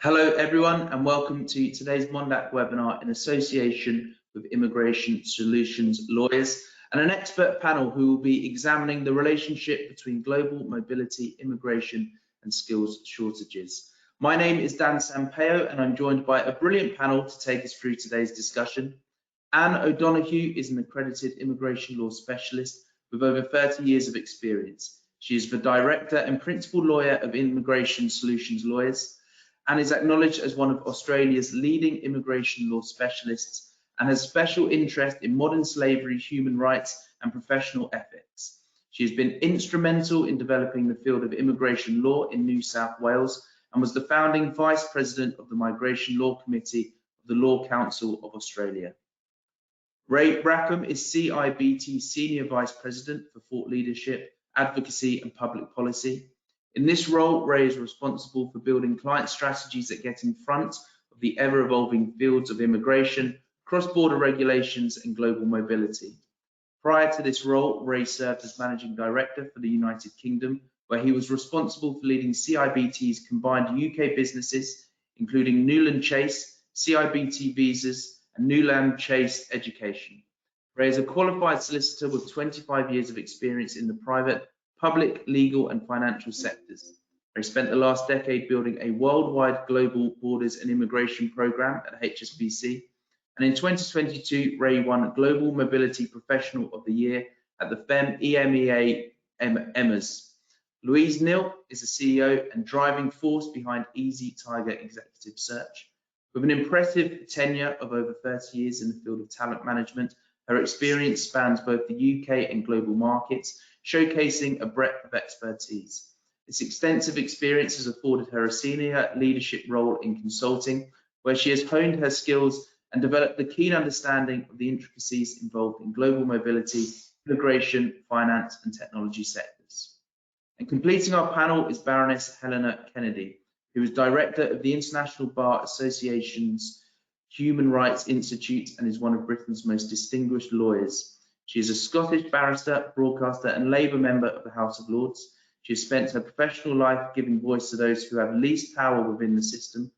Hello everyone and welcome to today's Mondac webinar in association with Immigration Solutions Lawyers and an expert panel who will be examining the relationship between global mobility, immigration and skills shortages. My name is Dan Sampaio and I'm joined by a brilliant panel to take us through today's discussion. Anne O'Donoghue is an accredited immigration law specialist with over 30 years of experience. She is the Director and Principal Lawyer of Immigration Solutions Lawyers and is acknowledged as one of Australia's leading immigration law specialists and has special interest in modern slavery, human rights and professional ethics. She has been instrumental in developing the field of immigration law in New South Wales and was the founding Vice President of the Migration Law Committee of the Law Council of Australia. Ray Brackham is CIBT Senior Vice President for Thought Leadership, Advocacy and Public Policy. In this role, Ray is responsible for building client strategies that get in front of the ever-evolving fields of immigration, cross-border regulations and global mobility. Prior to this role, Ray served as Managing Director for the United Kingdom, where he was responsible for leading CIBT's combined UK businesses, including Newland Chase, CIBT Visas and Newland Chase Education. Ray is a qualified solicitor with 25 years of experience in the private, public, legal and financial sectors. Ray spent the last decade building a worldwide global borders and immigration program at HSBC. And in 2022, Ray won Global Mobility Professional of the Year at the EMEA Emmas. Louise Neal is the CEO and driving force behind Easy Tiger Executive Search. With an impressive tenure of over 30 years in the field of talent management, her experience spans both the UK and global markets, showcasing a breadth of expertise. This extensive experience has afforded her a senior leadership role in consulting, where she has honed her skills and developed a keen understanding of the intricacies involved in global mobility, immigration, finance and technology sectors. And completing our panel is Baroness Helena Kennedy, who is Director of the International Bar Association's Human Rights Institute and is one of Britain's most distinguished lawyers. She is a Scottish barrister, broadcaster and Labour member of the House of Lords. She has spent her professional life giving voice to those who have least power within the system,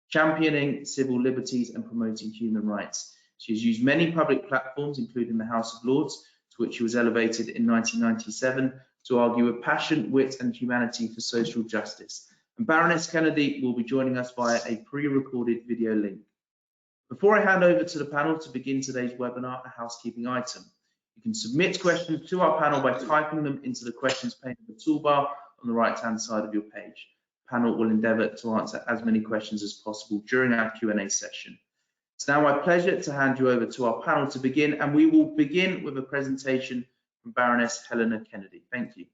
championing civil liberties and promoting human rights. She has used many public platforms, including the House of Lords, to which she was elevated in 1997, to argue with passion, wit and humanity for social justice. And Baroness Kennedy will be joining us via a pre-recorded video link. Before I hand over to the panel to begin today's webinar, a housekeeping item. You can submit questions to our panel by typing them into the questions pane of the toolbar on the right-hand side of your page. The panel will endeavour to answer as many questions as possible during our Q&A session. It's now my pleasure to hand you over to our panel to begin, and we will begin with a presentation from Baroness Helena Kennedy. Thank you.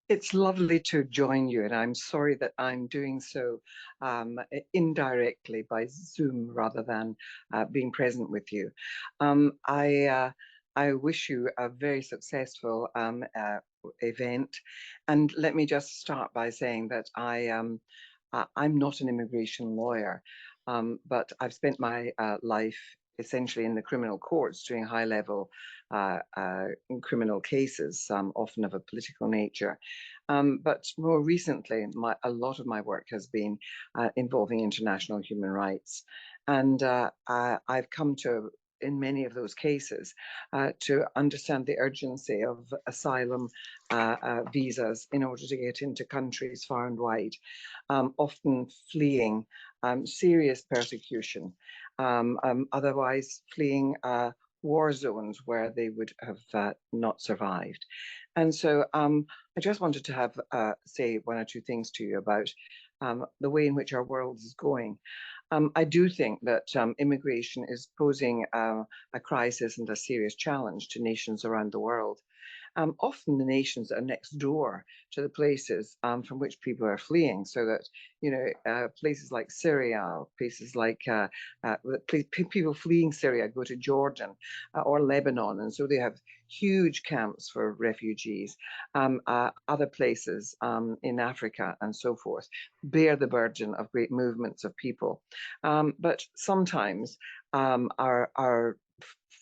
It's lovely to join you, and I'm sorry that I'm doing so indirectly by Zoom rather than being present with you. I wish you a very successful event, and let me just start by saying that I'm not an immigration lawyer, but I've spent my life essentially in the criminal courts doing high-level criminal cases, often of a political nature. But more recently, a lot of my work has been involving international human rights. And I've come to, in many of those cases, to understand the urgency of asylum visas in order to get into countries far and wide, often fleeing serious persecution, otherwise fleeing war zones where they would have not survived. And so I just wanted to have say one or two things to you about the way in which our world is going. I do think that immigration is posing a crisis and a serious challenge to nations around the world. often the nations that are next door to the places from which people are fleeing, so that, you know, places like Syria, places like people fleeing Syria go to Jordan or Lebanon, and so they have huge camps for refugees. Other places in Africa and so forth bear the burden of great movements of people. But sometimes our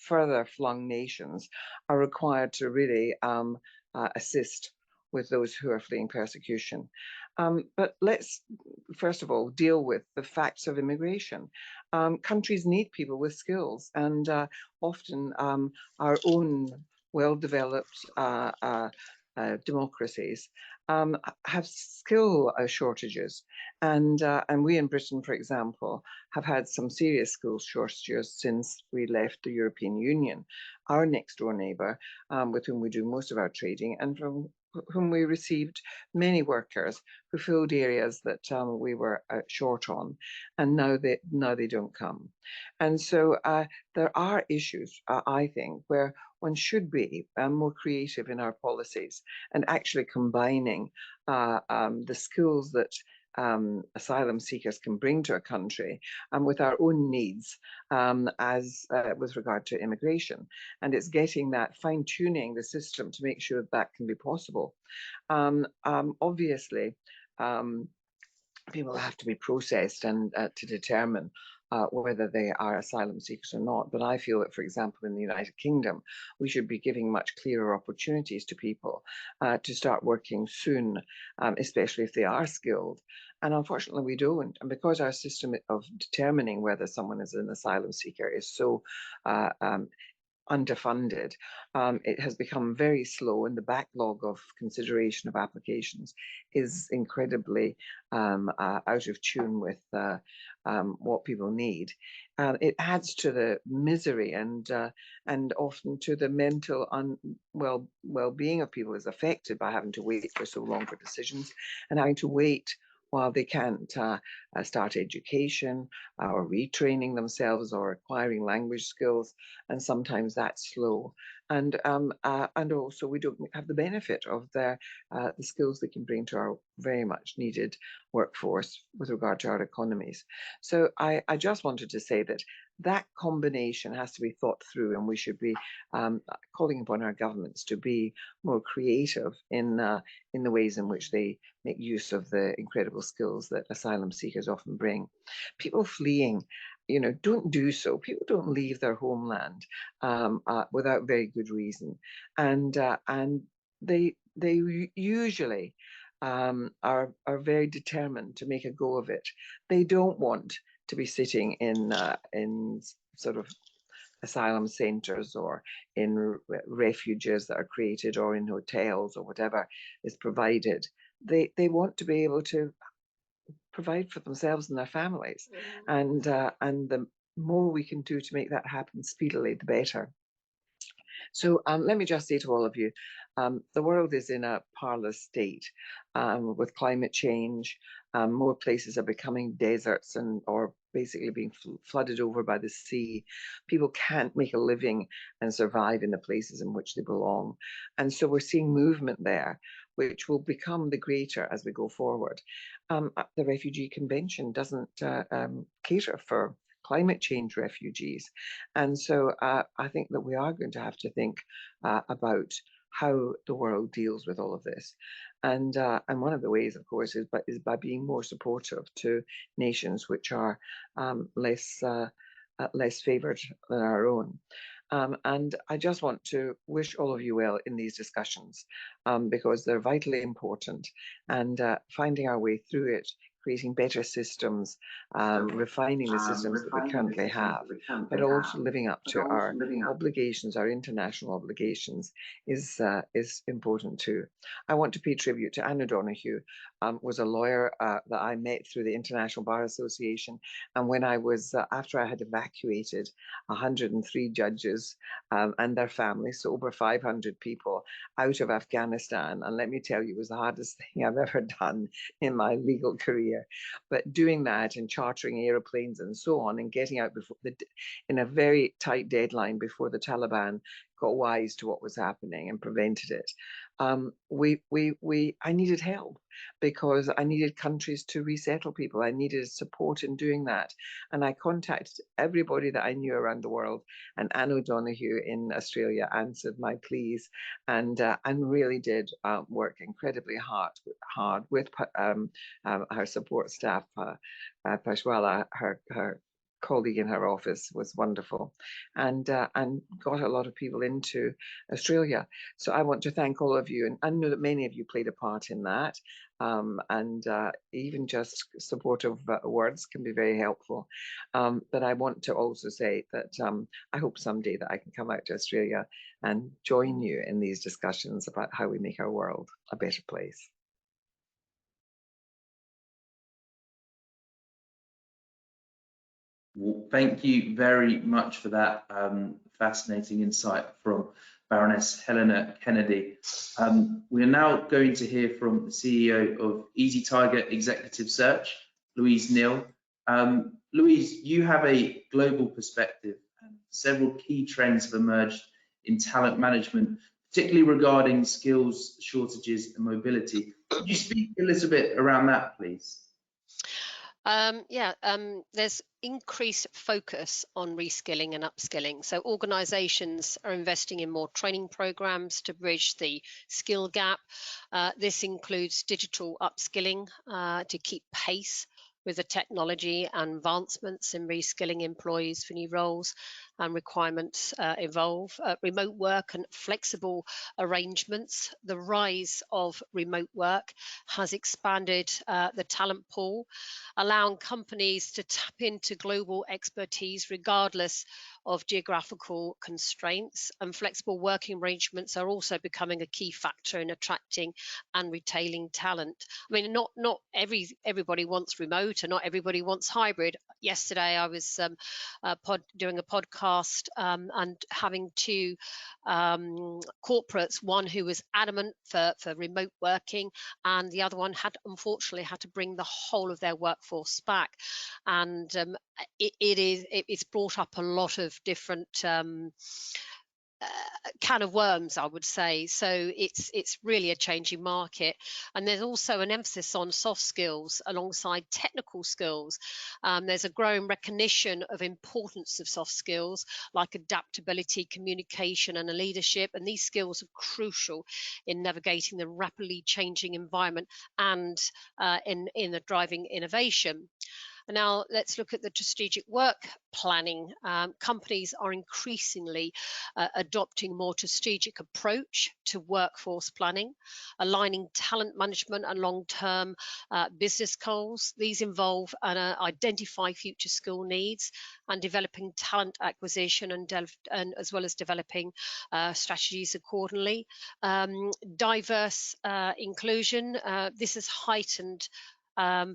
further flung nations are required to really assist with those who are fleeing persecution. But let's first of all deal with the facts of immigration. Countries need people with skills, and often our own well-developed democracies have skill shortages, and we in Britain, for example, have had some serious skill shortages since we left the European Union. Our next door neighbour, with whom we do most of our trading, and from whom we received many workers who filled areas that we were short on, and now they don't come. And so there are issues, I think, where one should be more creative in our policies and actually combining the skills that asylum seekers can bring to a country with our own needs as with regard to immigration. And it's getting that, fine-tuning the system to make sure that that can be possible. Obviously, people have to be processed and to determine whether they are asylum seekers or not. But I feel that, for example, in the United Kingdom, we should be giving much clearer opportunities to people to start working soon, especially if they are skilled. And unfortunately, we don't. And because our system of determining whether someone is an asylum seeker is so underfunded, it has become very slow, and the backlog of consideration of applications is incredibly out of tune with what people need. It adds to the misery and often to the mental well-being of people is affected by having to wait for so long for decisions and having to wait while they can't start education or retraining themselves or acquiring language skills, and sometimes that's slow. And also we don't have the benefit of the skills they can bring to our very much needed workforce with regard to our economies. So I just wanted to say that that combination has to be thought through, and we should be calling upon our governments to be more creative in the ways in which they make use of the incredible skills that asylum seekers often bring. People fleeing, you know, don't do so. People don't leave their homeland without very good reason, and they usually are very determined to make a go of it. They don't want to be sitting in sort of asylum centers or in refuges that are created or in hotels or whatever is provided. They want to be able to provide for themselves and their families, and the more we can do to make that happen speedily, the better. So let me just say to all of you, the world is in a parlous state with climate change. More places are becoming deserts or basically being flooded over by the sea. People can't make a living and survive in the places in which they belong. And so we're seeing movement there, which will become the greater as we go forward. The Refugee Convention doesn't cater for climate change refugees. And so I think that we are going to have to think about how the world deals with all of this. And one of the ways, of course, is by being more supportive to nations which are less favored than our own. And I just want to wish all of you well in these discussions because they're vitally important, and finding our way through it, creating better systems, refining the systems that we currently have, but also living up to our obligations, our international obligations, is important too. I want to pay tribute to Anne O'Donoghue, was a lawyer that I met through the International Bar Association, and when I was, after I had evacuated 103 judges and their families, so over 500 people, out of Afghanistan, and let me tell you, it was the hardest thing I've ever done in my legal career. But doing that and chartering aeroplanes and so on, and getting out before in a very tight deadline before the Taliban got wise to what was happening and prevented it. I needed help because I needed countries to resettle people. I needed support in doing that. And I contacted everybody that I knew around the world, and Anne O'Donoghue in Australia answered my pleas, and really did work incredibly hard with her support staff. Pashwala, her colleague in her office, was wonderful, and got a lot of people into Australia. So I want to thank all of you, and I know that many of you played a part in that, and even just supportive words can be very helpful. But I want to also say that I hope someday that I can come out to Australia and join you in these discussions about how we make our world a better place. Well, thank you very much for that fascinating insight from Baroness Helena Kennedy. We are now going to hear from the CEO of Easy Tiger Executive Search, Louise Neal. Louise, you have a global perspective, and several key trends have emerged in talent management, particularly regarding skills shortages and mobility. Could you speak a little bit around that, please? There's increased focus on reskilling and upskilling. So organizations are investing in more training programs to bridge the skill gap. This includes digital upskilling to keep pace with the technology and advancements in reskilling employees for new roles and requirements evolve. Remote work and flexible arrangements. The rise of remote work has expanded the talent pool, allowing companies to tap into global expertise regardless of geographical constraints. And flexible working arrangements are also becoming a key factor in attracting and retaining talent. I mean, not everybody wants remote, and not everybody wants hybrid. Yesterday, I was doing a podcast and having two corporates, one who was adamant for remote working, and the other one unfortunately had to bring the whole of their workforce back. And it's brought up a lot of different can of worms, I would say. So it's really a changing market, and there's also an emphasis on soft skills alongside technical skills. There's a growing recognition of importance of soft skills like adaptability, communication, and leadership, and these skills are crucial in navigating the rapidly changing environment and in the driving innovation. Now let's look at the strategic work planning. Companies are increasingly adopting more strategic approach to workforce planning, aligning talent management and long-term business goals. These involve identify future skill needs and developing talent acquisition and as well as developing strategies accordingly. Diverse inclusion. This is heightened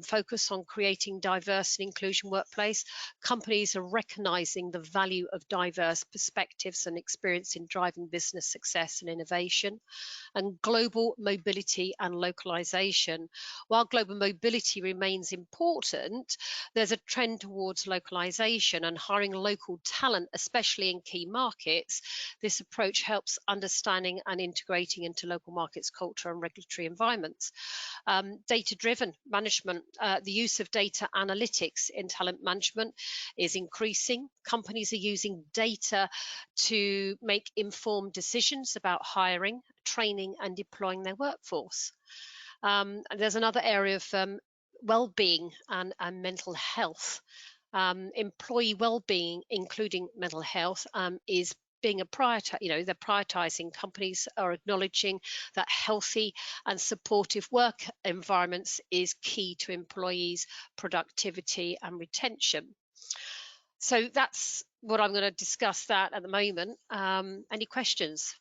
focus on creating diverse and inclusion workplace. Companies are recognizing the value of diverse perspectives and experience in driving business success and innovation. And global mobility and localization. While global mobility remains important, there's a trend towards localization and hiring local talent, especially in key markets. This approach helps understanding and integrating into local markets, culture, and regulatory environments. Data-driven management, the use of data analytics in talent management is increasing. Companies are using data to make informed decisions about hiring, training, and deploying their workforce. There's another area of well-being and mental health. Employee well-being, including mental health, is being a priority. They're prioritizing. Companies are acknowledging that healthy and supportive work environments is key to employees' productivity and retention. So that's what I'm going to discuss that at the moment. Any questions?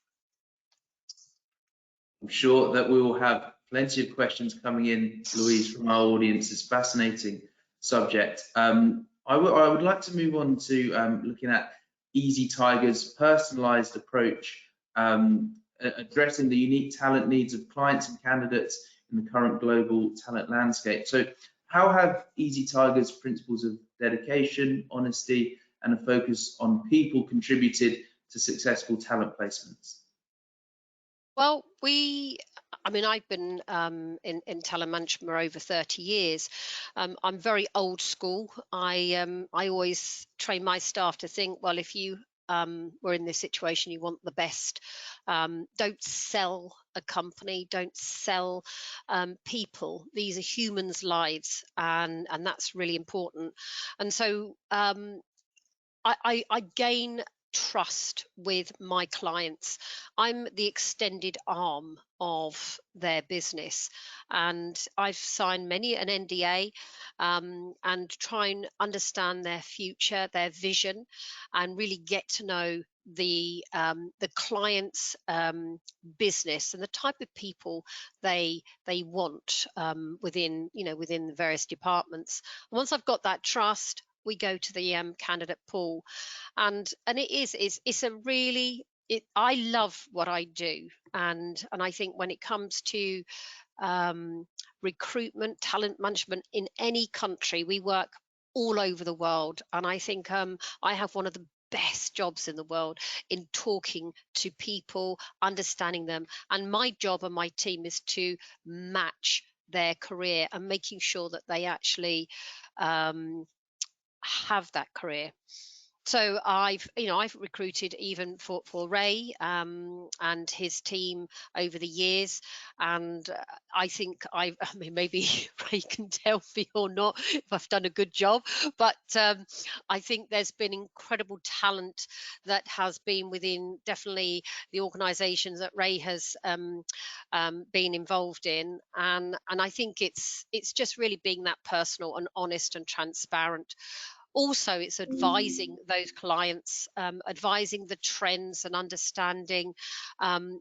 I'm sure that we will have plenty of questions coming in, Louise, from our audience. It's a fascinating subject. I would like to move on to looking at Easy Tiger's personalized approach, addressing the unique talent needs of clients and candidates in the current global talent landscape. So how have Easy Tiger's principles of dedication, honesty, and a focus on people contributed to successful talent placements? Well, I mean, I've been in talent management for over 30 years. I'm very old school. I always train my staff to think, well, if you were in this situation, you want the best. Don't sell a company, don't sell people. These are humans' lives, and that's really important. And so I gain trust with my clients. I'm the extended arm of their business, and I've signed many an NDA, and try and understand their future, their vision, and really get to know the client's business and the type of people they want within within the various departments. And once I've got that trust, we go to the candidate pool, and it's a really I love what I do, and I think when it comes to recruitment, talent management in any country, we work all over the world, and I think I have one of the best jobs in the world in talking to people, understanding them, and my job and my team is to match their career and making sure that they actually have that career. So I've recruited even for Ray and his team over the years, and I think I mean, maybe Ray can tell me or not if I've done a good job, but I think there's been incredible talent that has been within definitely the organisations that Ray has been involved in, and I think it's just really being that personal and honest and transparent. Also, it's advising those clients, advising the trends and understanding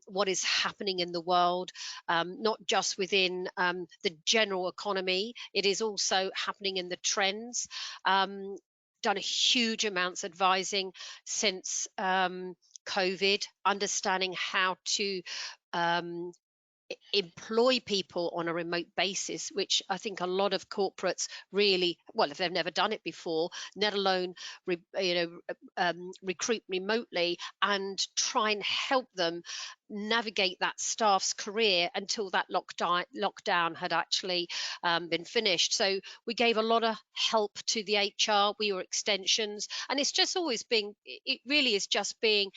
what is happening in the world, not just within the general economy. It is also happening in the trends. Done a huge amounts advising since COVID, understanding how to employ people on a remote basis, which I think a lot of corporates really, well, if they've never done it before, let alone recruit remotely and try and help them navigate that staff's career until that lockdown had actually been finished. So we gave a lot of help to the HR. We were extensions, and it's just always being, it really is just being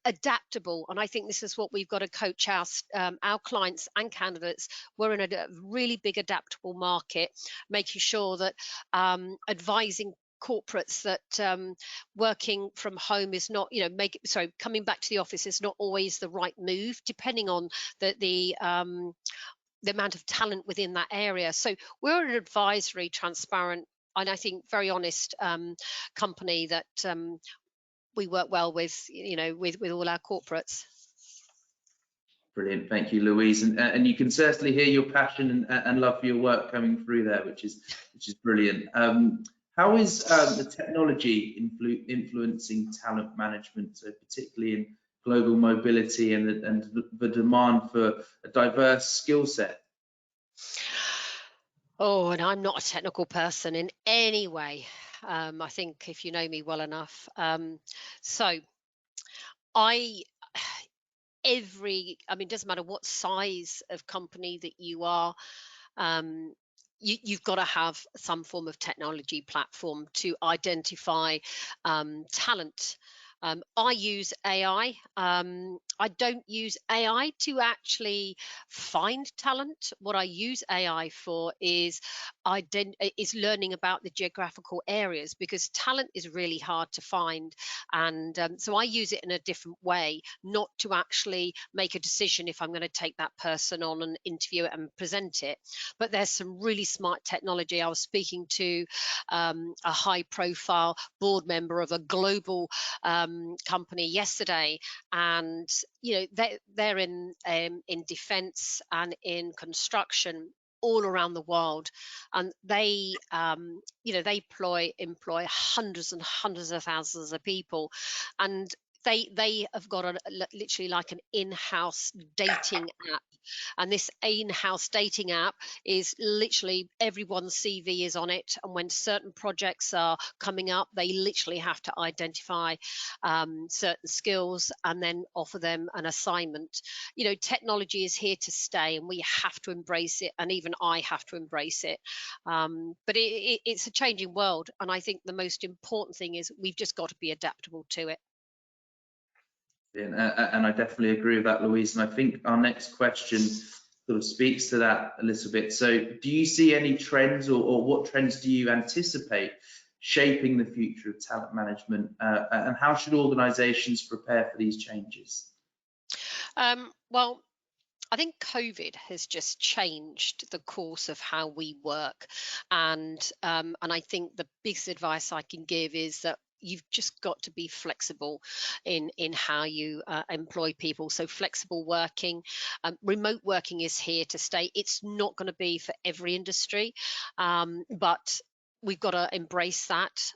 adaptable. And I think this is what we've got to coach our clients and candidates. We're in a really big adaptable market, making sure that advising corporates that working from home is not, coming back to the office is not always the right move, depending on the amount of talent within that area. So we're an advisory, transparent, and I think very honest company that we work well with, with all our corporates. Brilliant, thank you, Louise, and you can certainly hear your passion and love for your work coming through there, which is brilliant. How is the technology influencing talent management, so particularly in global mobility and the demand for a diverse skill set? Oh, and I'm not a technical person in any way. I think if you know me well enough. So I mean, doesn't matter what size of company that you are, you've got to have some form of technology platform to identify talent. I use AI. I don't use AI to actually find talent. What I use AI for is learning about the geographical areas, because talent is really hard to find, and so I use it in a different way, not to actually make a decision if I'm going to take that person on and interview it and present it. But there's some really smart technology. I was speaking to a high-profile board member of a global company yesterday, and they're in defense and in construction all around the world, and they they employ hundreds and hundreds of thousands of people, and they have got literally like an in-house dating app, and this in-house dating app is literally everyone's CV is on it, and when certain projects are coming up, they literally have to identify certain skills and then offer them an assignment. You know, technology is here to stay, and we have to embrace it, and even I have to embrace it. But it's a changing world, and I think the most important thing is we've just got to be adaptable to it. And I definitely agree with that, Louise. And I think our next question sort of speaks to that a little bit. So do you see any trends, or what trends do you anticipate shaping the future of talent management, and how should organizations prepare for these changes? Well, I think COVID has just changed the course of how we work, and I think the biggest advice I can give is that you've just got to be flexible in how you employ people. So flexible working, remote working is here to stay. It's not going to be for every industry, but we've got to embrace that.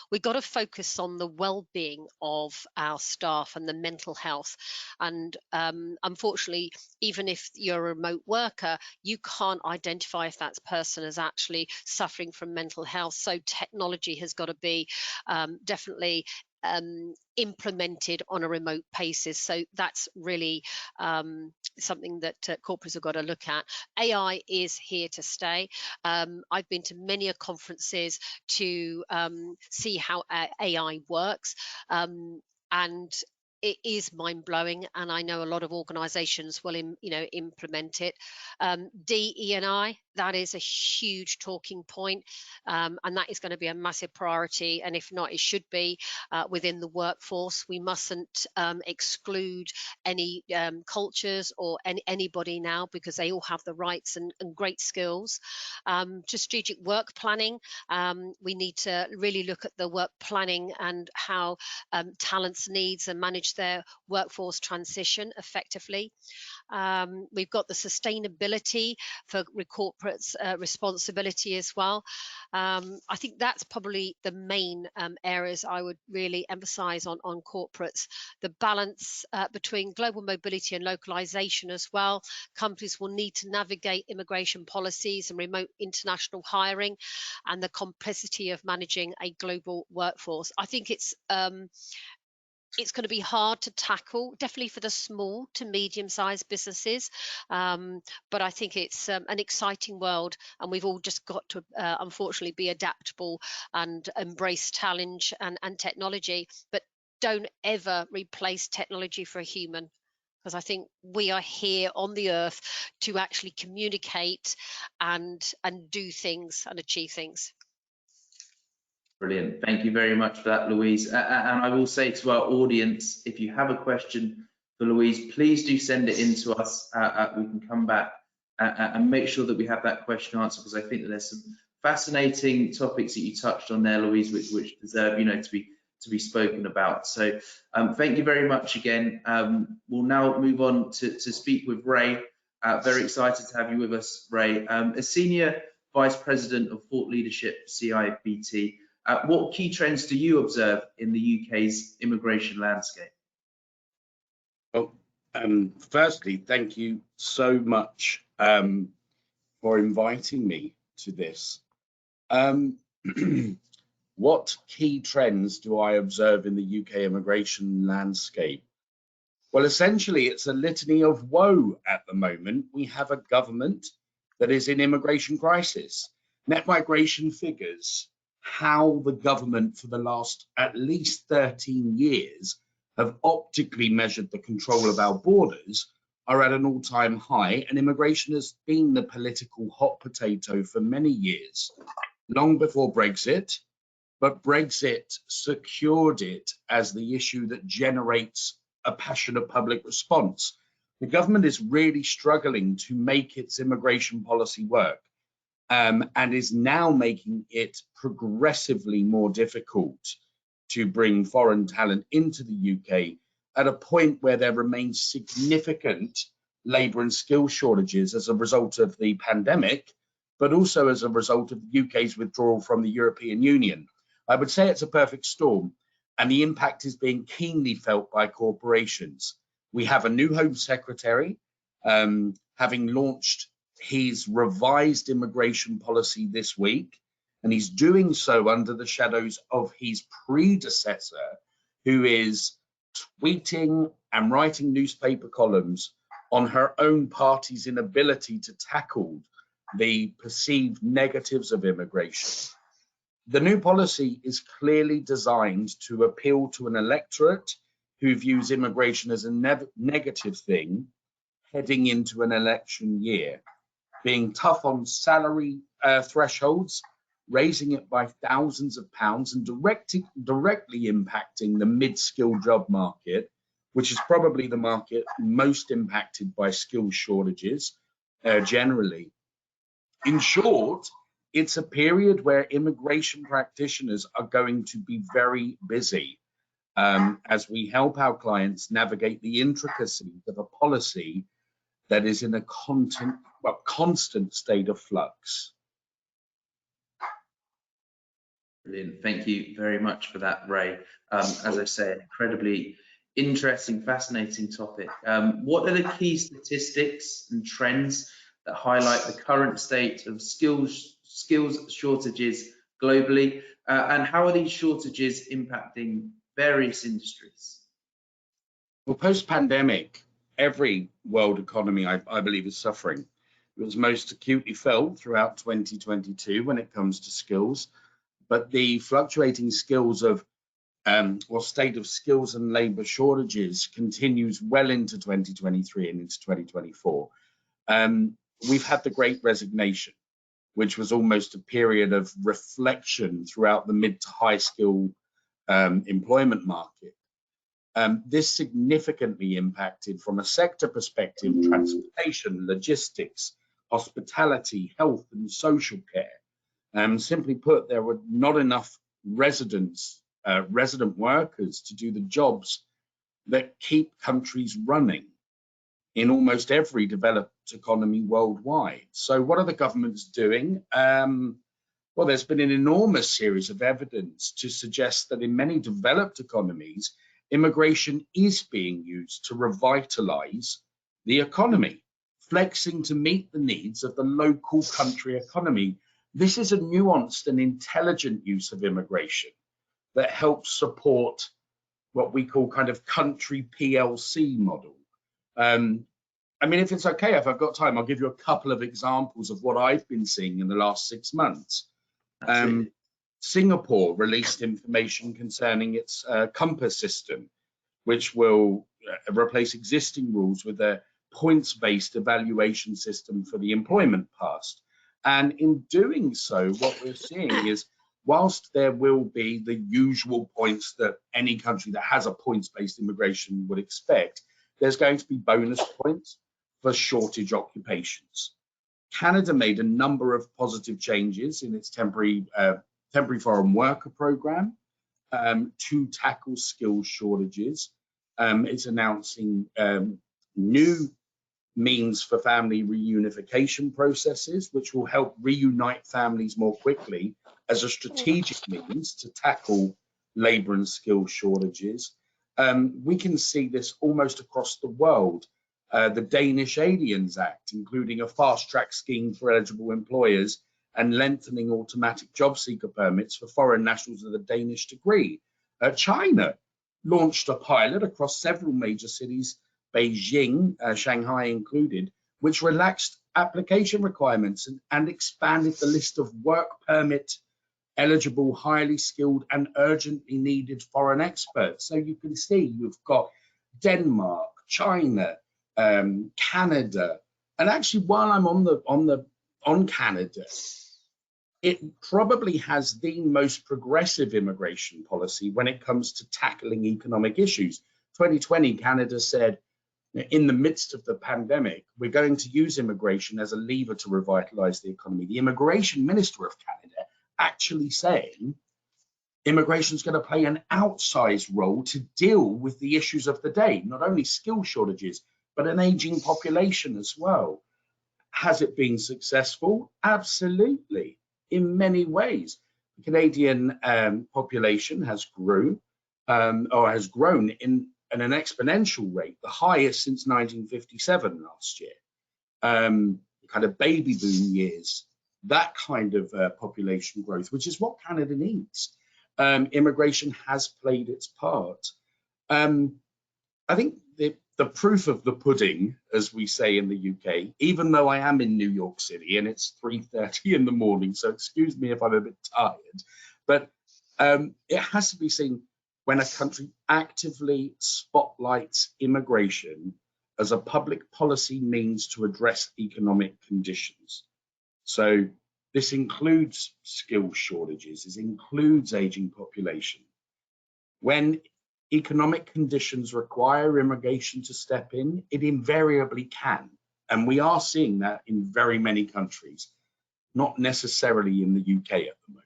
We've got to focus on the well-being of our staff and the mental health. And unfortunately, even if you're a remote worker, you can't identify if that person is actually suffering from mental health. So technology has got to be definitely implemented on a remote basis. So that's really something that corporates have got to look at. AI is here to stay. I've been to many conferences to see how AI works, and it is mind-blowing, and I know a lot of organizations will implement it. DE&I, that is a huge talking point, and that is going to be a massive priority, and if not, it should be within the workforce. We mustn't exclude any cultures or anybody now, because they all have the rights and great skills. Strategic work planning, we need to really look at the work planning and how talents needs and manage their workforce transition effectively. We've got the sustainability for corporates' responsibility as well. I think that's probably the main areas I would really emphasize on corporates. The balance between global mobility and localization as well. Companies will need to navigate immigration policies and remote international hiring, and the complexity of managing a global workforce. I think it's going to be hard to tackle, definitely for the small to medium-sized businesses. But I think it's an exciting world, and we've all just got to, unfortunately, be adaptable and embrace challenge and technology. But don't ever replace technology for a human, because I think we are here on the earth to actually communicate and do things and achieve things. Brilliant. Thank you very much for that, Louise. And I will say to our audience, if you have a question for Louise, please do send it in to us. We can come back and make sure that we have that question answered, because I think that there's some fascinating topics that you touched on there, Louise, which deserve, to be spoken about. So thank you very much again. We'll now move on to speak with Ray. Very excited to have you with us, Ray. As Senior Vice President of Thought Leadership, CIPT, what key trends do you observe in the UK's immigration landscape? Well, firstly, thank you so much for inviting me to this. What key trends do I observe in the UK immigration landscape? Well, essentially, it's a litany of woe at the moment. We have a government that is in immigration crisis. Net migration figures, how the government for the last at least 13 years have optically measured the control of our borders, are at an all-time high, and immigration has been the political hot potato for many years, long before Brexit, but Brexit secured it as the issue that generates a passionate public response. The government is really struggling to make its immigration policy work, and is now making it progressively more difficult to bring foreign talent into the UK at a point where there remains significant labour and skill shortages as a result of the pandemic, but also as a result of the UK's withdrawal from the European Union. I would say it's a perfect storm. and the impact is being keenly felt by corporations. We have a new Home Secretary having launched his revised immigration policy this week, and he's doing so under the shadows of his predecessor, who is tweeting and writing newspaper columns on her own party's inability to tackle the perceived negatives of immigration. The new policy is clearly designed to appeal to an electorate who views immigration as a negative thing heading into an election year, being tough on salary thresholds, raising it by thousands of pounds, and directly impacting the mid-skilled job market, which is probably the market most impacted by skill shortages generally. In short, it's a period where immigration practitioners are going to be very busy as we help our clients navigate the intricacies of a policy that is in a constant state of flux. Brilliant. Thank you very much for that, Ray. As I say, an incredibly interesting, fascinating topic. What are the key statistics and trends that highlight the current state of skills shortages globally, and how are these shortages impacting various industries? Well, post-pandemic, every world economy, I believe, is suffering. It was most acutely felt throughout 2022 when it comes to skills, but the fluctuating skills of or state of skills and labour shortages continues well into 2023 and into 2024. We've had the Great Resignation, which was almost a period of reflection throughout the mid to high skill employment market. This significantly impacted, from a sector perspective, transportation, logistics, hospitality, health and social care. Simply put, there were not enough resident workers to do the jobs that keep countries running in almost every developed economy worldwide. So what are the governments doing? Well, there's been an enormous series of evidence to suggest that in many developed economies, immigration is being used to revitalize the economy, flexing to meet the needs of the local country economy. This is a nuanced and intelligent use of immigration that helps support what we call kind of country PLC model. I mean, if it's okay, if I've got time, I'll give you a couple of examples of what I've been seeing in the last 6 months. Singapore released information concerning its compass system, which will replace existing rules with a points-based evaluation system for the employment pass. And in doing so, what we're seeing is, whilst there will be the usual points that any country that has a points-based immigration would expect, there's going to be bonus points for shortage occupations. Canada made a number of positive changes in its temporary foreign worker program to tackle skills shortages. It's announcing new means for family reunification processes, which will help reunite families more quickly as a strategic means to tackle labour and skill shortages. We can see this almost across the world. The Danish Aliens Act, including a fast-track scheme for eligible employers and lengthening automatic job seeker permits for foreign nationals with a Danish degree. China launched a pilot across several major cities, Beijing, Shanghai included, which relaxed application requirements and expanded the list of work permit eligible, highly skilled and urgently needed foreign experts. So you can see you've got Denmark, China, Canada, and actually while I'm on Canada, it probably has the most progressive immigration policy when it comes to tackling economic issues. 2020, Canada said, in the midst of the pandemic, we're going to use immigration as a lever to revitalize the economy. The immigration minister of Canada actually saying immigration is going to play an outsized role to deal with the issues of the day, not only skill shortages, but an aging population as well. Has it been successful? Absolutely, in many ways. The Canadian population has grew or has grown at an exponential rate, the highest since 1957 last year. Kind of baby boom years, that kind of population growth, which is what Canada needs. Immigration has played its part. I think the proof of the pudding, as we say in the UK, even though I am in New York City and it's 3:30 in the morning, so excuse me if I'm a bit tired, but it has to be seen when a country actively spotlights immigration as a public policy means to address economic conditions. So this includes skill shortages, this includes aging population. When economic conditions require immigration to step in, it invariably can. And we are seeing that in very many countries, not necessarily in the UK at the moment.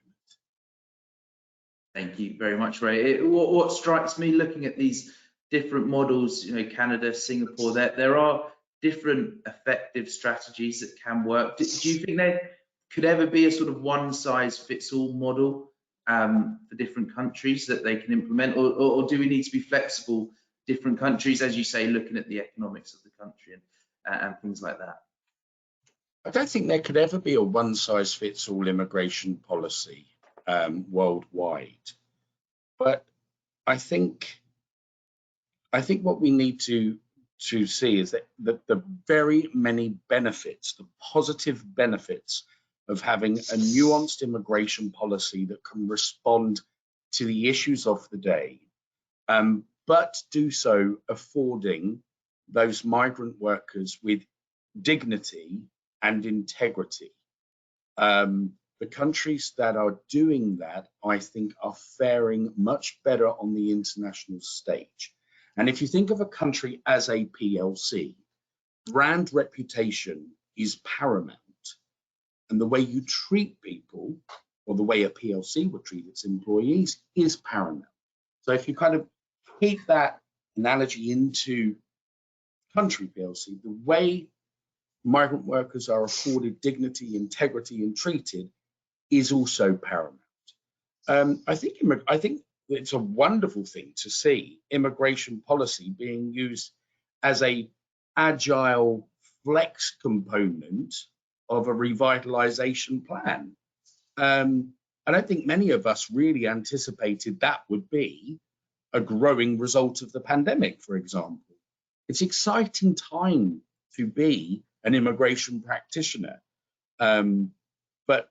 Thank you very much, Ray. What strikes me looking at these different models, Canada, Singapore, there are different effective strategies that can work. Do you think there could ever be a sort of one-size-fits-all model for different countries that they can implement, or do we need to be flexible, different countries, as you say, looking at the economics of the country and things like that? I don't think there could ever be a one-size-fits-all immigration policy worldwide, but I think what we need to see is that the very many benefits, the positive benefits of having a nuanced immigration policy that can respond to the issues of the day, but do so affording those migrant workers with dignity and integrity. The countries that are doing that, I think, are faring much better on the international stage. And if you think of a country as a PLC, brand reputation is paramount. And the way you treat people, or the way a PLC would treat its employees, is paramount. So if you kind of keep that analogy into country PLC, the way migrant workers are afforded dignity, integrity, and treated is also paramount. I think it's a wonderful thing to see immigration policy being used as a agile flex component of a revitalization plan. I don't think many of us really anticipated that would be a growing result of the pandemic, for example. It's an exciting time to be an immigration practitioner. But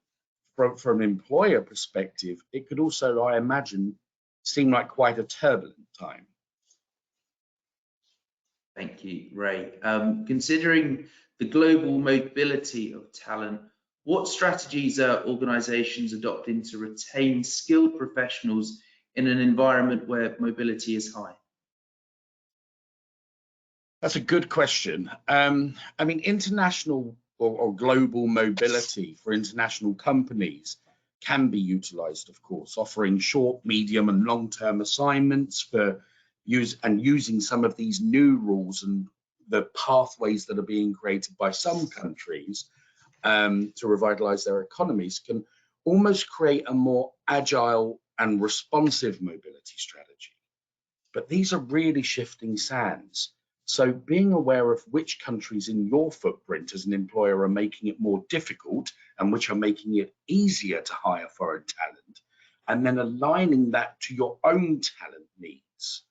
from an employer perspective, it could also, I imagine, seem like quite a turbulent time. Thank you, Ray. Considering the global mobility of talent, what strategies are organisations adopting to retain skilled professionals in an environment where mobility is high? That's a good question. I mean, international or global mobility for international companies can be utilized, of course, offering short, medium, and long-term assignments for using some of these new rules and the pathways that are being created by some countries to revitalize their economies can almost create a more agile and responsive mobility strategy. But these are really shifting sands. So being aware of which countries in your footprint as an employer are making it more difficult and which are making it easier to hire foreign talent, and then aligning that to your own talent needs.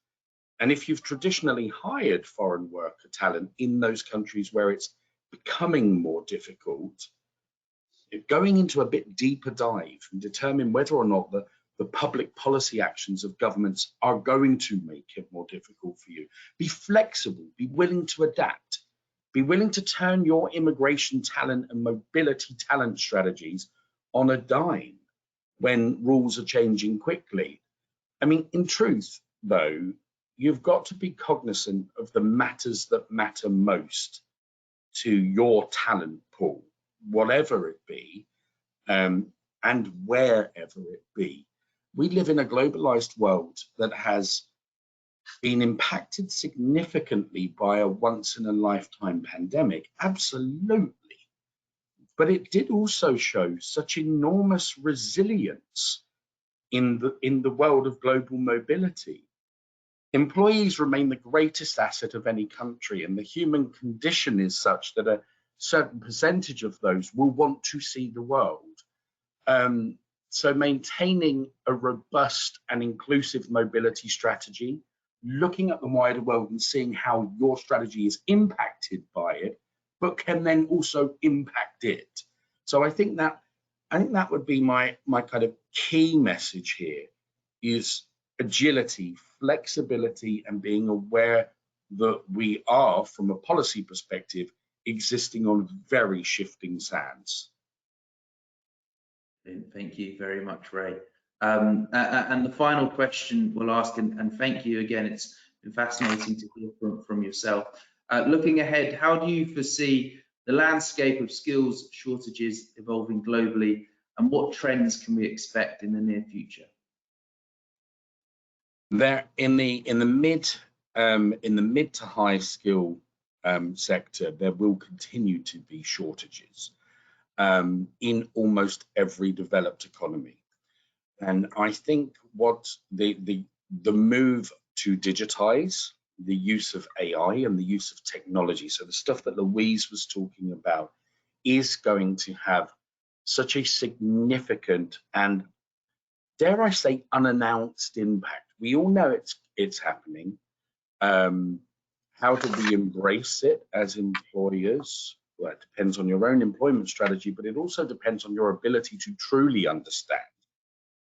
And if you've traditionally hired foreign worker talent in those countries where it's becoming more difficult, going into a bit deeper dive and determine whether or not the public policy actions of governments are going to make it more difficult for you. Be flexible, be willing to adapt, be willing to turn your immigration talent and mobility talent strategies on a dime when rules are changing quickly. I mean, in truth, though, you've got to be cognizant of the matters that matter most to your talent pool, whatever it be, and wherever it be. We live in a globalized world that has been impacted significantly by a once-in-a-lifetime pandemic, absolutely. But it did also show such enormous resilience in the world of global mobility. employees remain the greatest asset of any country, and the human condition is such that a certain percentage of those will want to see the world. So maintaining a robust and inclusive mobility strategy, looking at the wider world and seeing how your strategy is impacted by it, but can then also impact it. So I think that would be my kind of key message here, is agility, flexibility, and being aware that we are, from a policy perspective, existing on very shifting sands. Thank you very much, Ray. And the final question we'll ask, and thank you again, it's been fascinating to hear from yourself. Looking ahead, how do you foresee the landscape of skills shortages evolving globally, and what trends can we expect in the near future? There, in the mid to high skill sector, there will continue to be shortages in almost every developed economy. And I think what the move to digitize, the use of AI and the use of technology, so the stuff that Louise was talking about, is going to have such a significant and, dare I say, unannounced impact. We all know it's happening. How do we embrace it as employers? Well, it depends on your own employment strategy, but it also depends on your ability to truly understand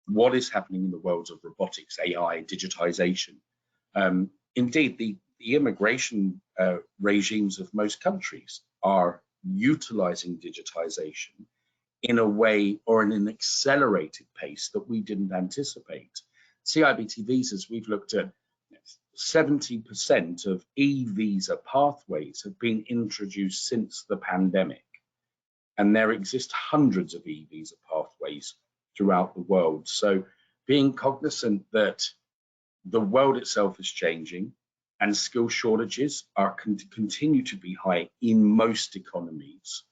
what is happening in the worlds of robotics, AI, digitization. Indeed, the immigration regimes of most countries are utilizing digitization in a way or in an accelerated pace that we didn't anticipate. CIBT visas, we've looked at 70% of e-visa pathways have been introduced since the pandemic, and there exist hundreds of e-visa pathways throughout the world. So being cognizant that the world itself is changing and skill shortages are continue to be high in most economies,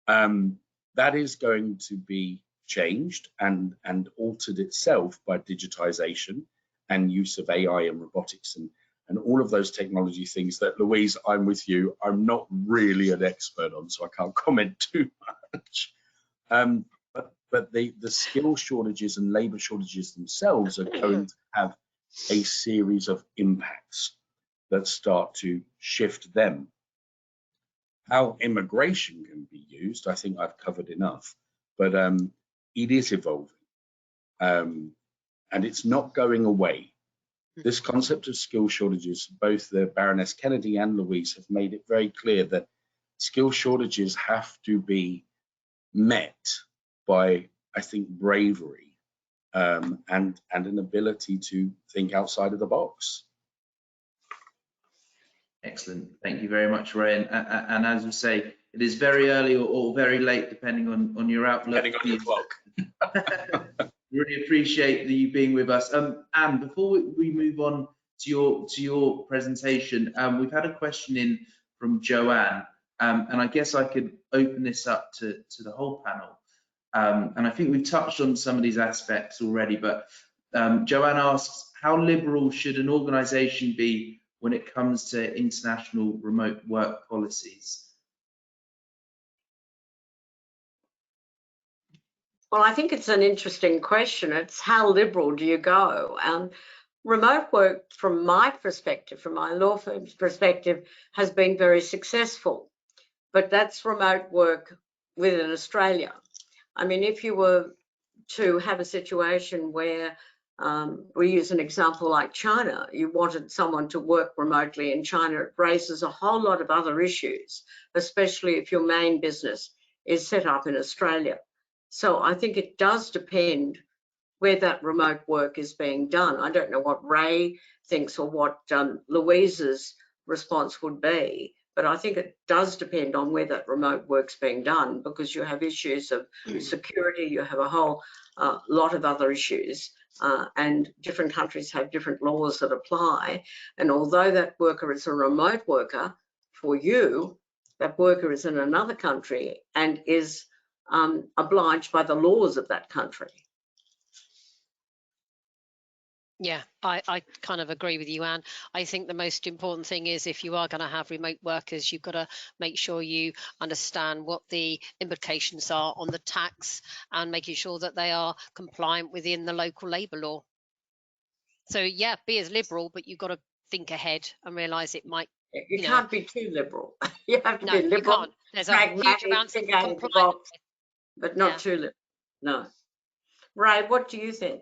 that is going to be changed and altered itself by digitization and use of AI and robotics and all of those technology things that, Louise, I'm with you, I'm not really an expert on, so I can't comment too much. But the skill shortages and labor shortages themselves are going to have a series of impacts that start to shift them. How immigration can be used, I think I've covered enough, but it is evolving, and it's not going away. This concept of skill shortages, both the Baroness Kennedy and Louise have made it very clear that skill shortages have to be met by, I think, bravery and an ability to think outside of the box. Excellent. Thank you very much, Ray. And as you say, it is very early or very late, depending on your outlook. Depending on your clock. Really appreciate you being with us. Anne, before we move on to your presentation, we've had a question in from Joanne, and I guess I could open this up to the whole panel. And I think we've touched on some of these aspects already, but Joanne asks, how liberal should an organisation be when it comes to international remote work policies? Well, I think it's an interesting question. It's how liberal do you go? Remote work, from my perspective, from my law firm's perspective, has been very successful. But that's remote work within Australia. I mean, if you were to have a situation where we use an example like China, you wanted someone to work remotely in China, it raises a whole lot of other issues, especially if your main business is set up in Australia. So I think it does depend where that remote work is being done. I don't know what Ray thinks or what Louise's response would be, but I think it does depend on where that remote work's being done, because you have issues of security, you have a whole lot of other issues, and different countries have different laws that apply. And although that worker is a remote worker for you, that worker is in another country and is obliged by the laws of that country. Yeah, I kind of agree with you, Anne. I think the most important thing is if you are going to have remote workers, you've got to make sure you understand what the implications are on the tax and making sure that they are compliant within the local labour law. So yeah, be as liberal, but you've got to think ahead and realise it might. You can't be too liberal. You have to No, be you liberal, can't. There's a huge pragmatic, amount of think out of the compliance. box, but not too liberal. No. Ray, what do you think?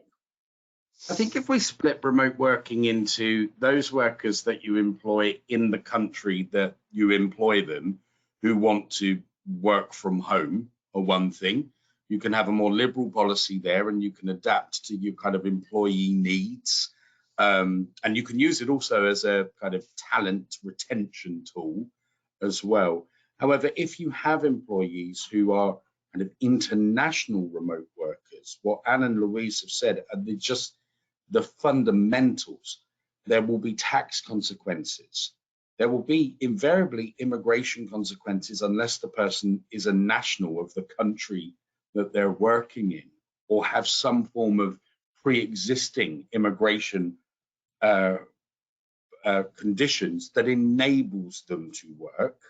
I think if we split remote working into those workers that you employ in the country that you employ them, who want to work from home, or one thing, you can have a more liberal policy there, and you can adapt to your kind of employee needs. And you can use it also as a kind of talent retention tool as well. However, if you have employees who are kind of international remote workers, what Anne and Louise have said, and they just the fundamentals, there will be tax consequences. There will be invariably immigration consequences unless the person is a national of the country that they're working in or have some form of pre-existing immigration conditions that enables them to work.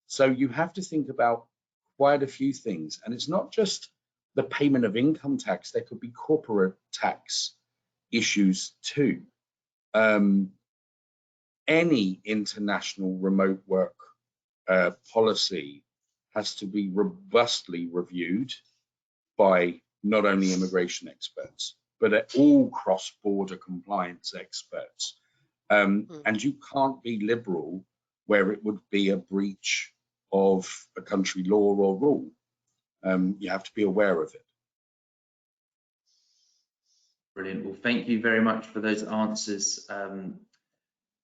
So you have to think about quite a few things, and it's not just the payment of income tax. There could be corporate tax issues too. Any international remote work policy has to be robustly reviewed by not only immigration experts, but all cross-border compliance experts. And you can't be liberal where it would be a breach of a country law or rule. You have to be aware of it. Brilliant. Well, thank you very much for those answers. Anne,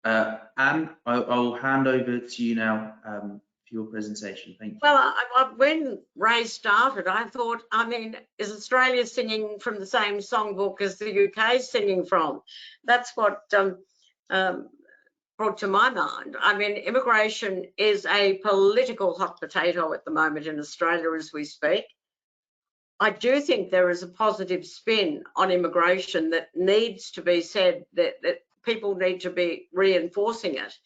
I'll hand over to you now for your presentation. Thank you. Well, when Ray started, I thought, I mean, is Australia singing from the same songbook as the UK is singing from? That's what brought to my mind. I mean, immigration is a political hot potato at the moment in Australia as we speak. I do think there is a positive spin on immigration that needs to be said, that people need to be reinforcing it.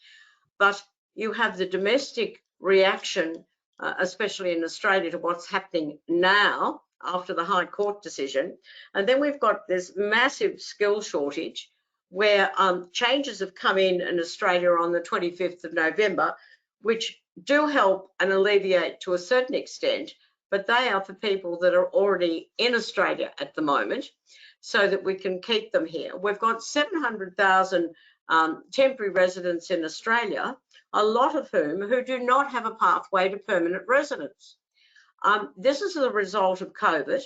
But you have the domestic reaction, especially in Australia, to what's happening now after the High Court decision. And then we've got this massive skill shortage where changes have come in Australia on the 25th of November, which do help and alleviate to a certain extent, but they are for people that are already in Australia at the moment so that we can keep them here. We've got 700,000 temporary residents in Australia, a lot of who do not have a pathway to permanent residence. This is the result of COVID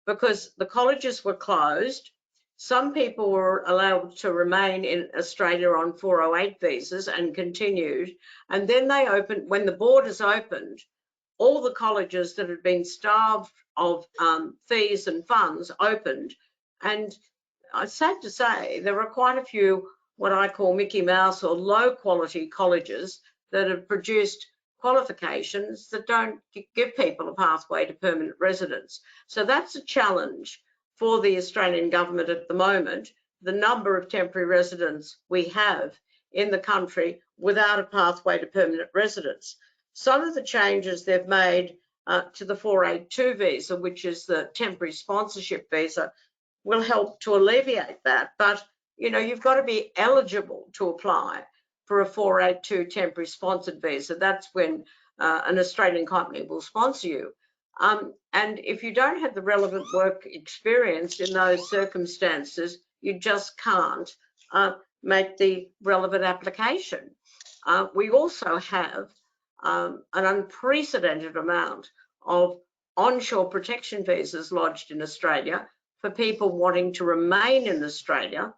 because the colleges were closed. Some people were allowed to remain in Australia on 408 visas and continued. And then they opened, when the borders opened, all the colleges that had been starved of fees and funds opened. And it's sad to say there are quite a few what I call Mickey Mouse or low quality colleges that have produced qualifications that don't give people a pathway to permanent residence. So that's a challenge for the Australian government at the moment, the number of temporary residents we have in the country without a pathway to permanent residence. Some of the changes they've made to the 482 visa, which is the temporary sponsorship visa, will help to alleviate that. But, you know, you've got to be eligible to apply for a 482 temporary sponsored visa. That's when an Australian company will sponsor you. And if you don't have the relevant work experience in those circumstances, you just can't make the relevant application. We also have an unprecedented amount of onshore protection visas lodged in Australia for people wanting to remain in Australia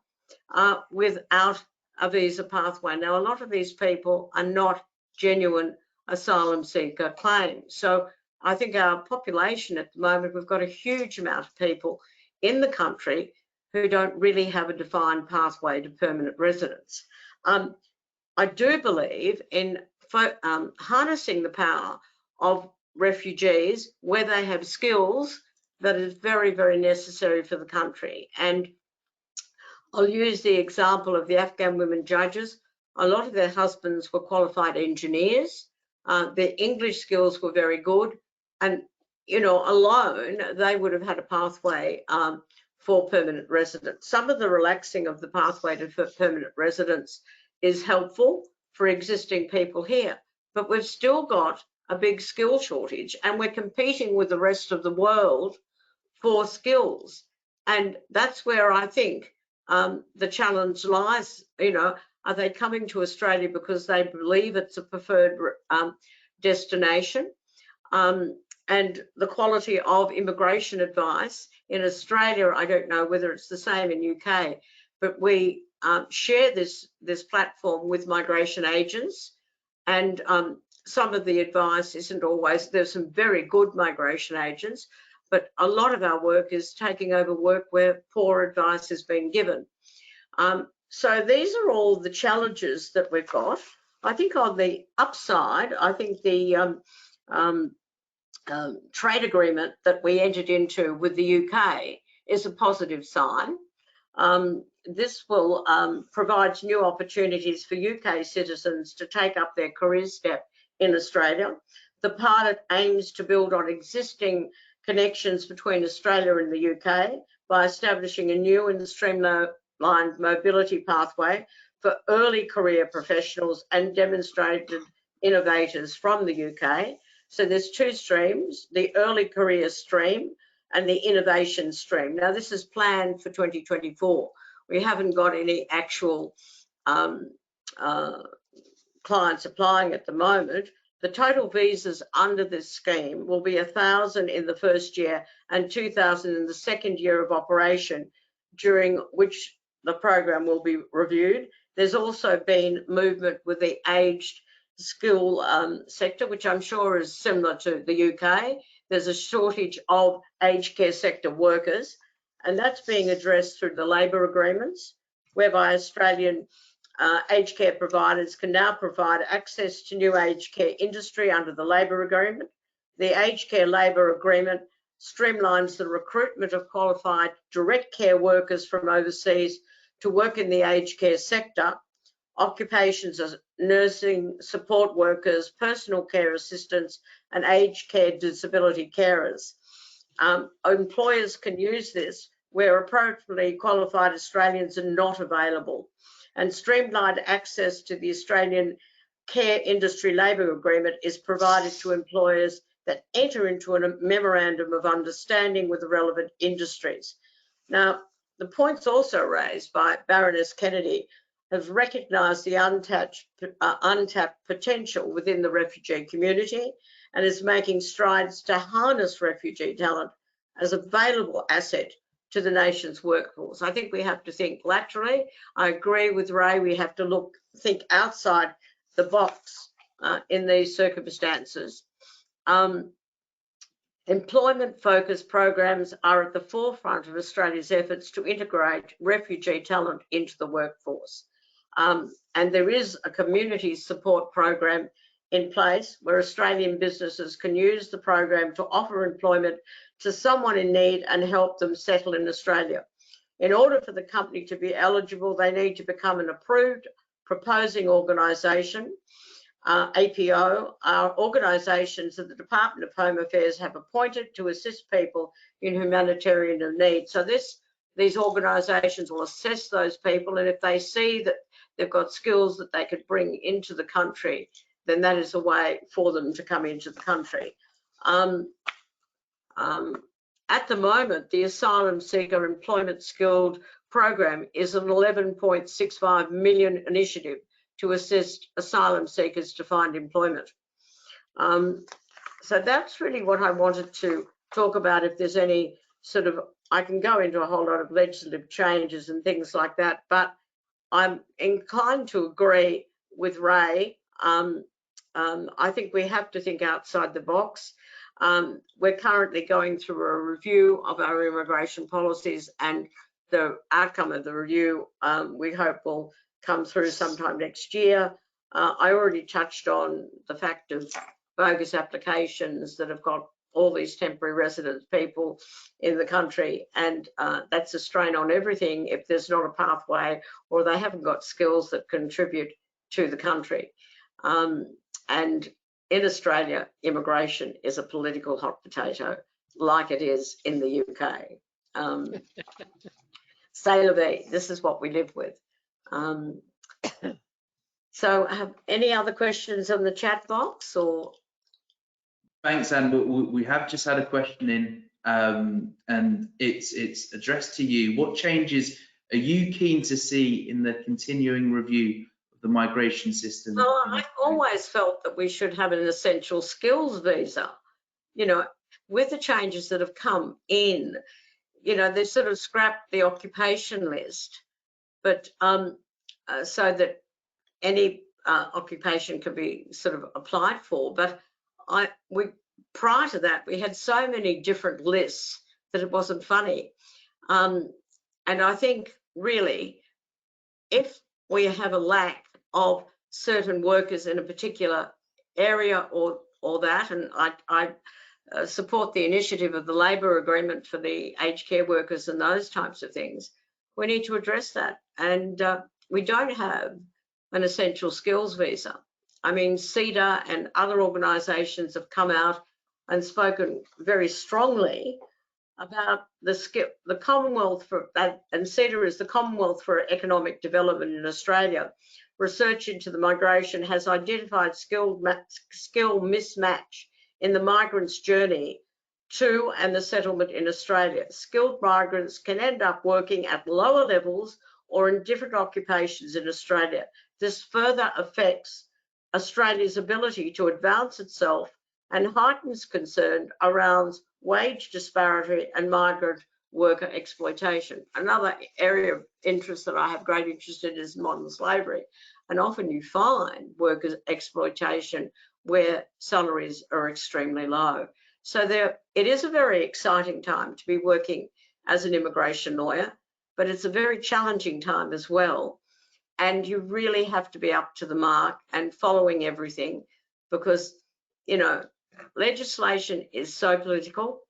without a visa pathway. Now, a lot of these people are not genuine asylum seeker claims. So I think our population at the moment, we've got a huge amount of people in the country who don't really have a defined pathway to permanent residence. I do believe in harnessing the power of refugees where they have skills that is very, very necessary for the country. And I'll use the example of the Afghan women judges. A lot of their husbands were qualified engineers. Their English skills were very good, and alone they would have had a pathway for permanent residence. Some of the relaxing of the pathway to permanent residence is helpful for existing people here, but we've still got a big skill shortage, and we're competing with the rest of the world for skills, and that's where I think the challenge lies. Are they coming to Australia because they believe it's a preferred destination? And the quality of immigration advice in Australia, I don't know whether it's the same in UK, but we share this platform with migration agents, and some of the advice isn't always, there's some very good migration agents, but a lot of our work is taking over work where poor advice has been given. So these are all the challenges that we've got. I think on the upside, I think the trade agreement that we entered into with the UK is a positive sign. This will provide new opportunities for UK citizens to take up their career step in Australia. The pilot aims to build on existing connections between Australia and the UK by establishing a new and streamlined mobility pathway for early career professionals and demonstrated innovators from the UK. So there's two streams, the early career stream and the innovation stream. Now this is planned for 2024. We haven't got any actual clients applying at the moment. The total visas under this scheme will be 1,000 in the first year and 2,000 in the second year of operation, during which the program will be reviewed. There's also been movement with the aged skill sector, which I'm sure is similar to the UK. There's a shortage of aged care sector workers, and that's being addressed through the labour agreements, whereby Australian aged care providers can now provide access to new aged care industry under the labour agreement. The aged care labour agreement streamlines the recruitment of qualified direct care workers from overseas to work in the aged care sector. Occupations as nursing, support workers, personal care assistants, and aged care disability carers. Employers can use this where appropriately qualified Australians are not available. And streamlined access to the Australian care industry labour agreement is provided to employers that enter into a memorandum of understanding with the relevant industries. Now, the points also raised by Baroness Kennedy have recognised the untapped potential within the refugee community and is making strides to harness refugee talent as a valuable asset to the nation's workforce. I think we have to think laterally. I agree with Ray, we have to think outside the box in these circumstances. Employment-focused programs are at the forefront of Australia's efforts to integrate refugee talent into the workforce. And there is a community support program in place where Australian businesses can use the program to offer employment to someone in need and help them settle in Australia. In order for the company to be eligible, they need to become an approved proposing organisation. APO are organisations that the Department of Home Affairs have appointed to assist people in humanitarian need. So these organisations will assess those people, and if they see that they've got skills that they could bring into the country, then that is a way for them to come into the country. At the moment, the Asylum Seeker Employment Skilled Program is an $11.65 million initiative to assist asylum seekers to find employment. So that's really what I wanted to talk about. If there's any sort of, I can go into a whole lot of legislative changes and things like that, but I'm inclined to agree with Ray. I think we have to think outside the box. We're currently going through a review of our immigration policies, and the outcome of the review we hope will come through sometime next year. I already touched on the fact of bogus applications that have got all these temporary resident people in the country, and that's a strain on everything if there's not a pathway or they haven't got skills that contribute to the country. And in Australia, immigration is a political hot potato, like it is in the UK. C'est la vie. This is what we live with. So any other questions on the chat box? Or Thanks, Anne. We have just had a question in, and it's addressed to you. What changes are you keen to see in the continuing review of the migration system? well, I've always felt that we should have an essential skills visa. You know, with the changes that have come in, you know, they sort of scrapped the occupation list, but so that any occupation could be sort of applied for. But prior to that, we had so many different lists that it wasn't funny. And I think really, if we have a lack of certain workers in a particular area or that, and I support the initiative of the labour agreement for the aged care workers and those types of things, we need to address that. And we don't have an essential skills visa. I mean, CEDA and other organisations have come out and spoken very strongly about the Commonwealth for that, and CEDA is the Commonwealth for Economic Development in Australia. Research into the migration has identified skill mismatch in the migrants' journey to and the settlement in Australia. Skilled migrants can end up working at lower levels or in different occupations in Australia. This further affects Australia's ability to advance itself and heightens concern around wage disparity and migrant worker exploitation. Another area of interest that I have great interest in is modern slavery. And often you find worker exploitation where salaries are extremely low. So it is a very exciting time to be working as an immigration lawyer, but it's a very challenging time as well. And you really have to be up to the mark and following everything, because, you know, legislation is so political.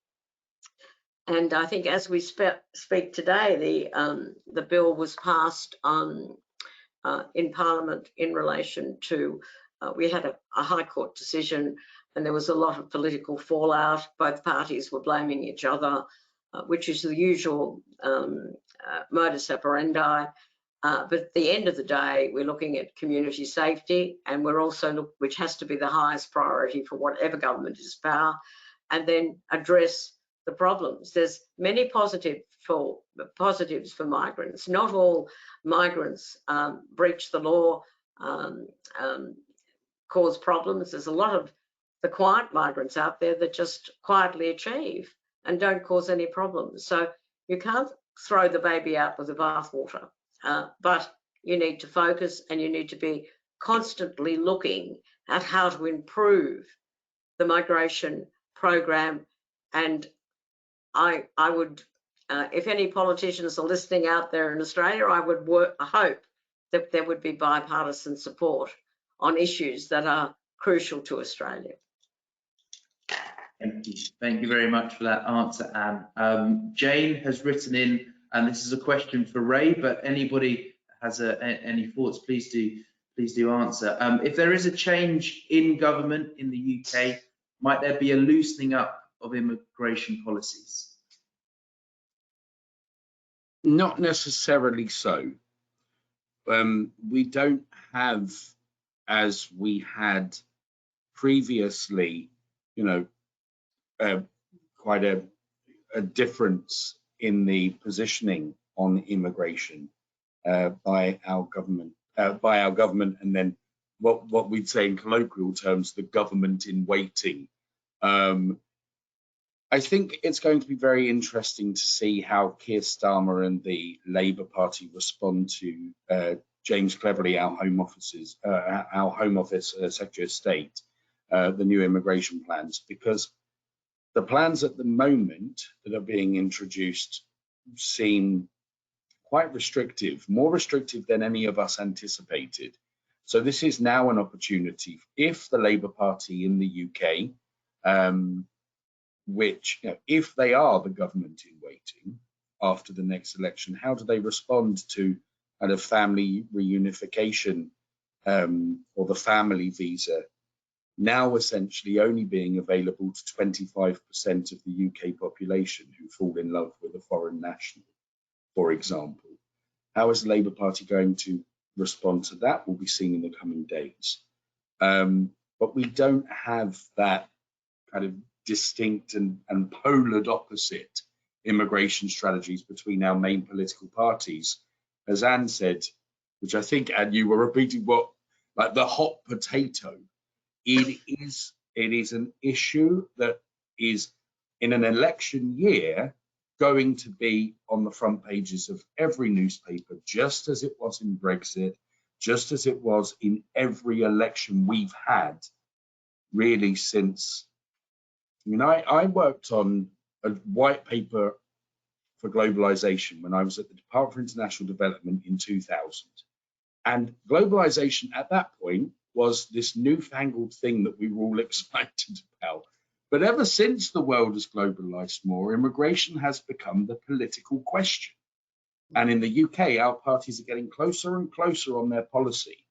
And I think as we speak today, the bill was passed in Parliament in relation to, we had a High Court decision, and there was a lot of political fallout. Both parties were blaming each other, which is the usual modus operandi. But at the end of the day, we're looking at community safety, and we're also which has to be the highest priority for whatever government is power, and then address the problems. There's many positives for migrants. Not all migrants breach the law, cause problems. There's a lot of the quiet migrants out there that just quietly achieve and don't cause any problems. So you can't throw the baby out with the bathwater. But you need to focus, and you need to be constantly looking at how to improve the migration program. And I would, if any politicians are listening out there in Australia, I hope that there would be bipartisan support on issues that are crucial to Australia. Thank you. Thank you very much for that answer, Anne. Jane has written in, and this is a question for Ray, but anybody has any thoughts, please do answer. If there is a change in government in the UK, might there be a loosening up of immigration policies? Not necessarily so. We don't have, as we had previously, you know, quite a difference in the positioning on immigration by our government, and then what we'd say in colloquial terms, the government in waiting. I think it's going to be very interesting to see how Keir Starmer and the Labour Party respond to James Cleverly, our Home Office Secretary of State, the new immigration plans, because the plans at the moment that are being introduced seem quite restrictive, more restrictive than any of us anticipated. So this is now an opportunity, if the Labour Party in the UK which, if they are the government in waiting after the next election, how do they respond to kind of family reunification or the family visa now essentially only being available to 25% of the UK population who fall in love with a foreign national, for example? How is the Labour Party going to respond to that? Will be seen in the coming days. But we don't have that kind of distinct and polar opposite immigration strategies between our main political parties. As Anne said, which I think, Anne, you were repeating what, like the hot potato. It is an issue that is in an election year going to be on the front pages of every newspaper, just as it was in Brexit, just as it was in every election we've had really since. I mean, I worked on a white paper for globalization when I was at the Department for International Development in 2000. And globalization at that point was this newfangled thing that we were all excited about. But ever since the world has globalized more, immigration has become the political question. And in the UK, our parties are getting closer and closer on their policy,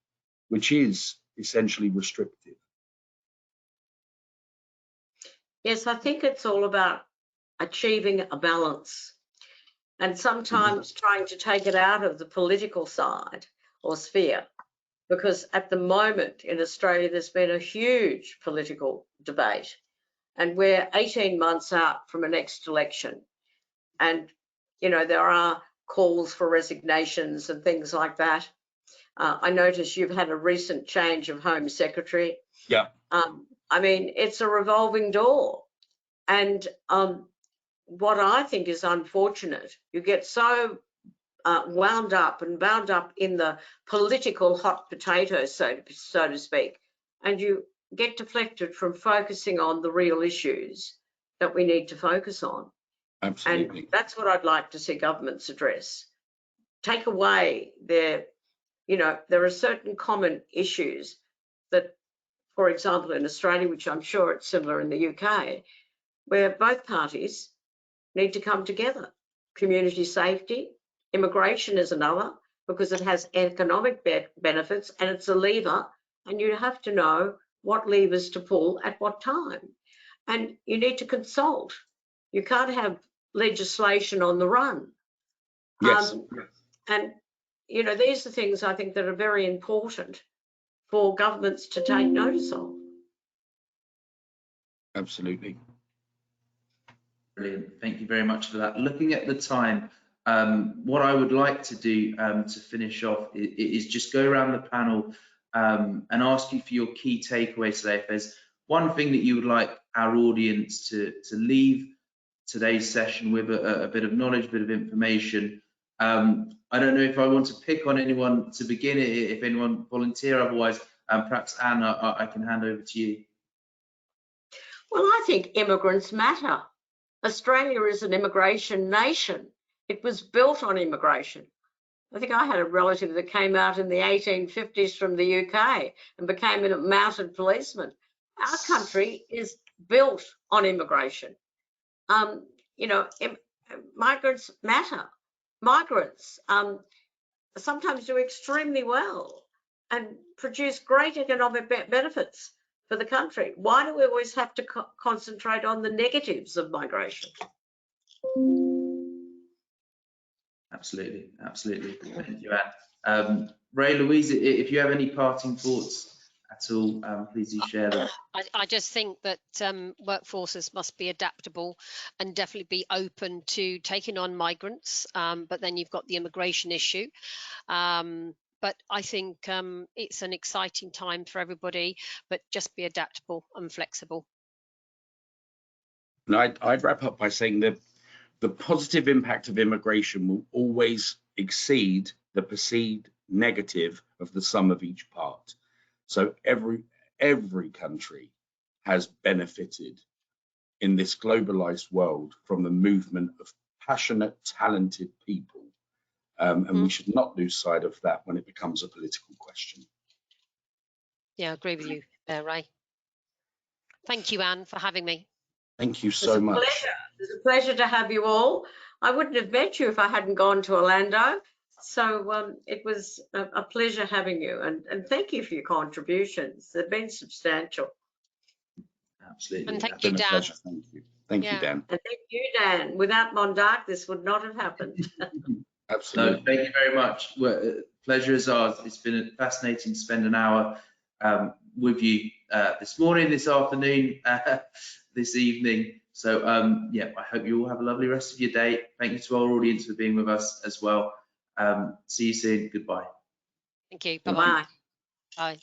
which is essentially restrictive. Yes, I think it's all about achieving a balance and sometimes trying to take it out of the political side or sphere, because at the moment in Australia, there's been a huge political debate and we're 18 months out from a next election. And, you know, there are calls for resignations and things like that. I notice you've had a recent change of Home Secretary. Yeah. I mean, it's a revolving door. And what I think is unfortunate, you get so wound up and bound up in the political hot potatoes, so to speak, and you get deflected from focusing on the real issues that we need to focus on. Absolutely. And that's what I'd like to see governments address. Take away their, you know, there are certain common issues that, for example, in Australia, which I'm sure it's similar in the UK, where both parties need to come together. Community safety, immigration is another, because it has economic benefits and it's a lever, and you have to know what levers to pull at what time. And you need to consult. You can't have legislation on the run. Yes. And, you know, these are things I think that are very important for governments to take notice of. Absolutely. Brilliant. Thank you very much for that. Looking at the time, what I would like to do to finish off is just go around the panel and ask you for your key takeaways today. If there's one thing that you would like our audience to leave today's session with, a bit of knowledge, a bit of information. I don't know if I want to pick on anyone to begin, if anyone volunteer, otherwise perhaps Anne, I can hand over to you. Well, I think immigrants matter. Australia is an immigration nation. It was built on immigration. I think I had a relative that came out in the 1850s from the UK and became a mounted policeman. Our country is built on immigration. You know, migrants matter. Migrants sometimes do extremely well and produce great economic benefits for the country. Why do we always have to concentrate on the negatives of migration? Absolutely, absolutely. Thank you, Anne. Ray, Louise, if you have any parting thoughts at all, please do share them. I just think that workforces must be adaptable and definitely be open to taking on migrants, but then you've got the immigration issue. But I think it's an exciting time for everybody, but just be adaptable and flexible. And I'd wrap up by saying that the positive impact of immigration will always exceed the perceived negative of the sum of each part. So every country has benefited in this globalized world from the movement of passionate, talented people. And we should not lose sight of that when it becomes a political question. Yeah, I agree with you there, Ray. Thank you, Anne, for having me. Thank you so much. It's a pleasure to have you all. I wouldn't have met you if I hadn't gone to Orlando. So it was a pleasure having you, and thank you for your contributions. They've been substantial. Absolutely. And thank It's you, been a Dan. pleasure. Thank you. Thank you, Yeah. Dan. And thank you, Dan. Without Mondark, this would not have happened. Absolutely. No, thank you very much. Well, pleasure is ours. It's been fascinating to spend an hour with you this morning, this afternoon, this evening. So yeah, I hope you all have a lovely rest of your day. Thank you to our audience for being with us as well. See you soon. Goodbye. Thank you. Bye-bye. Bye. Bye.